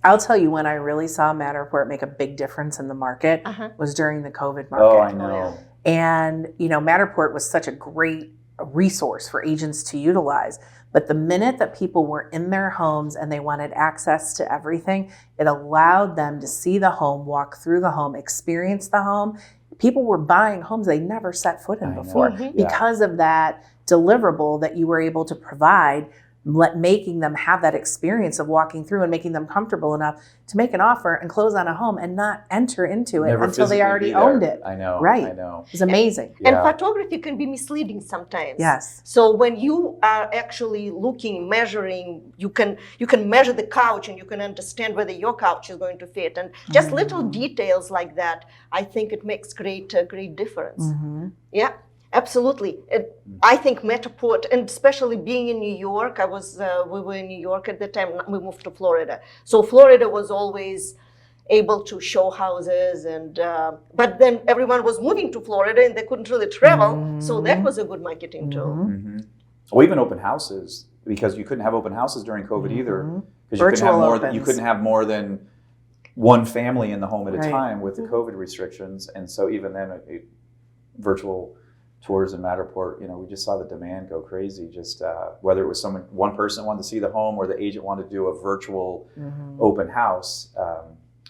I'll tell you when I really saw Matterport make a big difference in the market was during the COVID market. Oh, I know. And, Matterport was such a great resource for agents to utilize. But the minute that people were in their homes and they wanted access to everything, it allowed them to see the home, walk through the home, experience the home. People were buying homes they never set foot in before because of that deliverable that you were able to provide, making them have that experience of walking through and making them comfortable enough to make an offer and close on a home and not enter into it until they already owned it. I know. Right. I know. It's amazing. And photography can be misleading sometimes. Yes. So when you are actually looking, measuring, you can measure the couch and you can understand whether your couch is going to fit. And just little details like that, I think it makes great difference. Yeah. Absolutely. I think Matterport, and especially being in New York, we were in New York at the time, we moved to Florida. So Florida was always able to show houses, and but then everyone was moving to Florida and they couldn't really travel. So that was a good marketing tool. Well, even open houses, because you couldn't have open houses during COVID either. Because you couldn't have more than one family in the home at a time with the COVID restrictions. And so even then, virtual tours in Matterport, we just saw the demand go crazy. Just whether it was one person wanted to see the home or the agent wanted to do a virtual open house,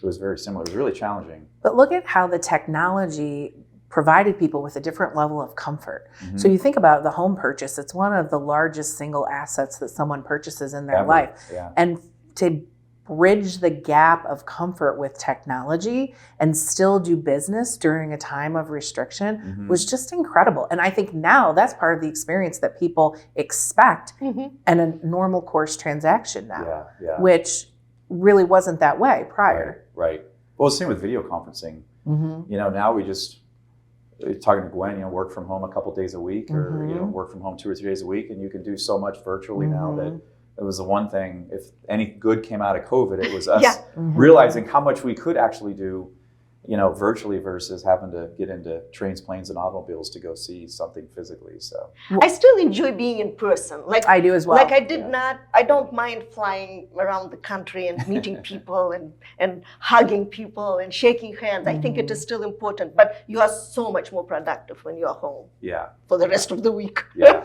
it was very similar. It was really challenging. But look at how the technology provided people with a different level of comfort. So you think about the home purchase, it's one of the largest single assets that someone purchases in their life. And to bridge the gap of comfort with technology and still do business during a time of restriction was just incredible. And I think now that's part of the experience that people expect in a normal course transaction now, which really wasn't that way prior. Right. Well, it's the same with video conferencing. Now we just, talking to Gwen, work from home a couple days a week or work from home 2 or 3 days a week, and you can do so much virtually now that it was the one thing, if any good came out of COVID, it was us realizing how much we could actually do, virtually versus having to get into trains, planes, and automobiles to go see something physically. So I still enjoy being in person. Like I do as well. Like I don't mind flying around the country and meeting people and hugging people and shaking hands. I think it is still important, but you are so much more productive when you are home. Yeah. For the rest of the week. Yeah.